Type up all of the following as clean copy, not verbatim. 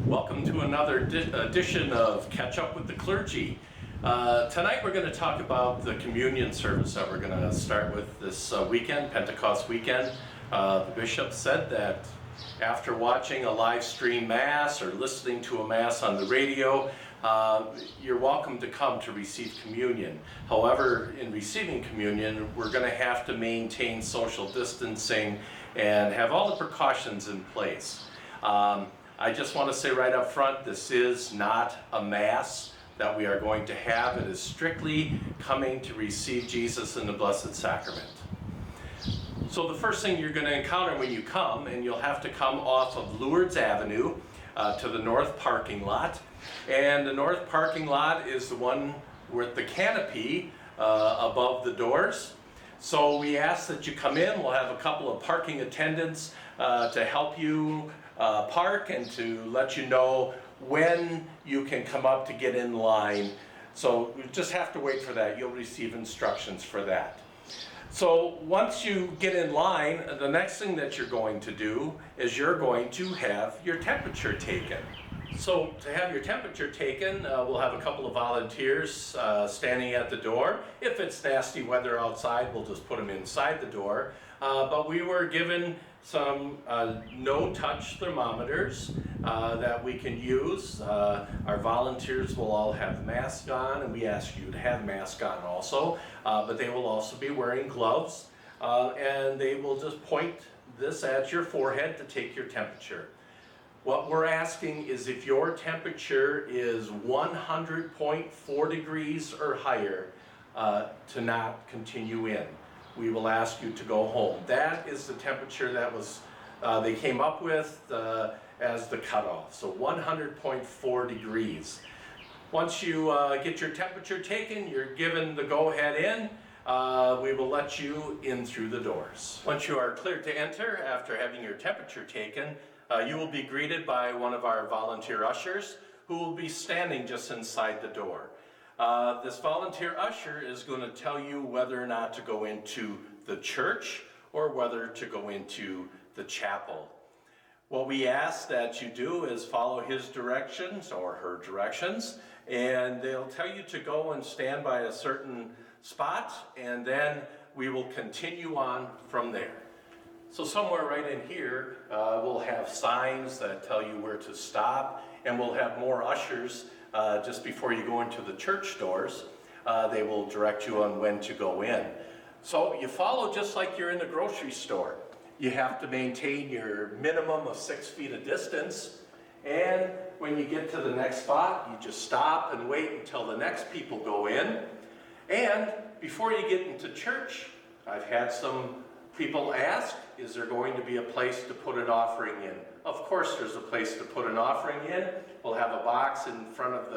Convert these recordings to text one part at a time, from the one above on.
Welcome to another edition of Catch-Up with the Clergy. Tonight we're going to talk about the communion service that we're going to start with this weekend, Pentecost weekend. The bishop said that after watching a live stream mass or listening to a mass on the radio, you're welcome to come to receive communion. However, in receiving communion, we're going to have to maintain social distancing and have all the precautions in place. I just want to say right up front, this is not a mass that we are going to have. It is strictly coming to receive Jesus in the Blessed Sacrament. So the first thing you're going to encounter when you come, and you'll have to come off of Lourdes Avenue to the north parking lot. And the north parking lot is the one with the canopy above the doors. So we ask that you come in. We'll have a couple of parking attendants to help you park and to let you know when you can come up to get in line. So you just have to wait for that. You'll receive instructions for that. So once you get in line, the next thing that you're going to do is you're going to have your temperature taken. So to have your temperature taken, we'll have a couple of volunteers standing at the door. If it's nasty weather outside, we'll just put them inside the door. But we were given some no-touch thermometers that we can use. Our volunteers will all have masks on, and we ask you to have masks on also. But they will also be wearing gloves, and they will just point this at your forehead to take your temperature. What we're asking is if your temperature is 100.4 degrees or higher, to not continue in. We will ask you to go home. That is the temperature that was they came up with as the cutoff. So 100.4 degrees. Once you get your temperature taken, you're given the go-ahead in. We will let you in through the doors. Once you are cleared to enter after having your temperature taken, you will be greeted by one of our volunteer ushers who will be standing just inside the door. This volunteer usher is going to tell you whether or not to go into the church or whether to go into the chapel. What we ask that you do is follow his directions or her directions, and they'll tell you to go and stand by a certain spot, and then we will continue on from there. So somewhere right in here, we'll have signs that tell you where to stop, and we'll have more ushers just before you go into the church doors. They will direct you on when to go in. So you follow just like you're in the grocery store. You have to maintain your minimum of 6 feet of distance, and when you get to the next spot, you just stop and wait until the next people go in. And before you get into church, I've had some people ask, is there going to be a place to put an offering in? Of course there's a place to put an offering in. We'll have a box in front of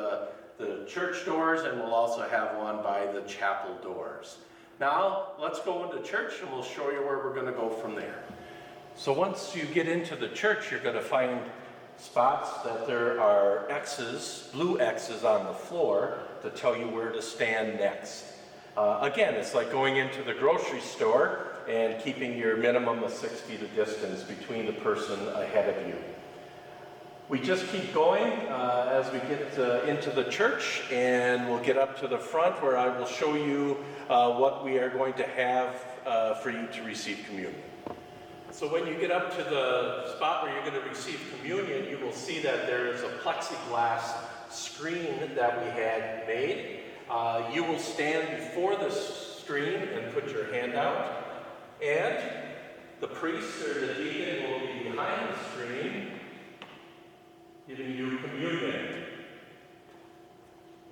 the church doors, and we'll also have one by the chapel doors. Now, let's go into church and we'll show you where we're going to go from there. So once you get into the church, you're going to find spots that there are X's, blue X's on the floor to tell you where to stand next. Again, it's like going into the grocery store and keeping your minimum of 6 feet of distance between the person ahead of you. We just keep going as we get into the church, and we'll get up to the front where I will show you what we are going to have for you to receive communion. So when you get up to the spot where you're going to receive communion, you will see that there is a plexiglass screen that we had made. You will stand before this screen and put your hand out, and the priest or the deacon will be behind the screen giving you communion.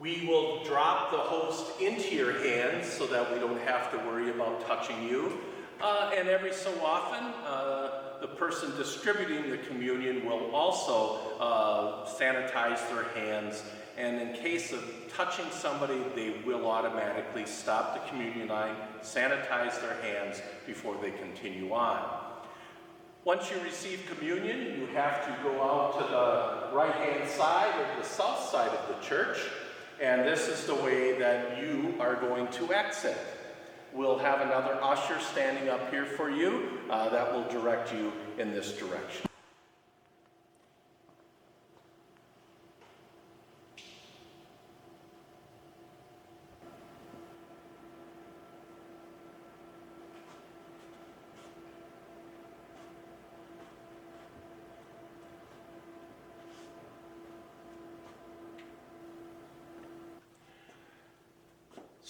We will drop the host into your hands so that we don't have to worry about touching you. And every so often, the person distributing the communion will also sanitize their hands. And in case of touching somebody, they will automatically stop the communion line, sanitize their hands before they continue on. Once you receive communion, you have to go out to the right-hand side or the south side of the church, and this is the way that you are going to exit. We'll have another usher standing up here for you that will direct you in this direction.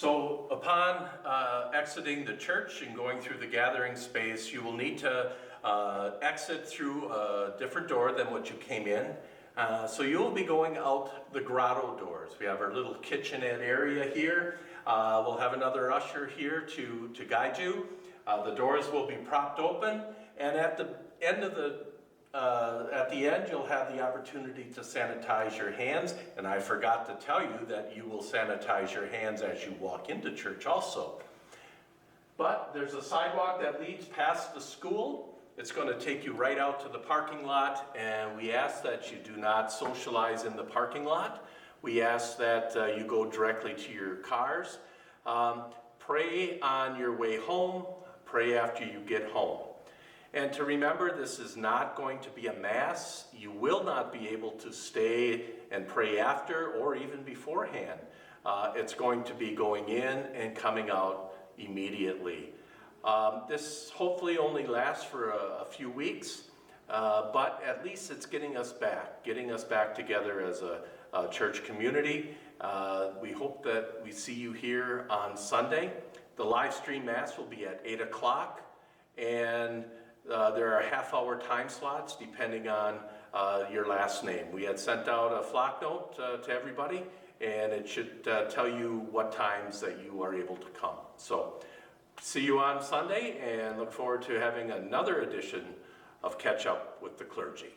So upon exiting the church and going through the gathering space, you will need to exit through a different door than what you came in. So you will be going out the grotto doors. We have our little kitchenette area here. We'll have another usher here to guide you. The doors will be propped open, and at the end you'll have the opportunity to sanitize your hands. And I forgot to tell you that you will sanitize your hands as you walk into church also. But there's a sidewalk that leads past the school. It's going to take you right out to the parking lot, and we ask that you do not socialize in the parking lot. We ask that you go directly to your cars. Pray on your way home. Pray after you get home. And to remember, this is not going to be a mass. You will not be able to stay and pray after or even beforehand. It's going to be going in and coming out immediately. This hopefully only lasts for a few weeks, but at least it's getting us back together as a church community. We hope that we see you here on Sunday. The live stream Mass will be at 8 o'clock, and there are half-hour time slots depending on your last name. We had sent out a flock note to everybody, and it should tell you what times that you are able to come. So, see you on Sunday, and look forward to having another edition of Catch Up with the Clergy.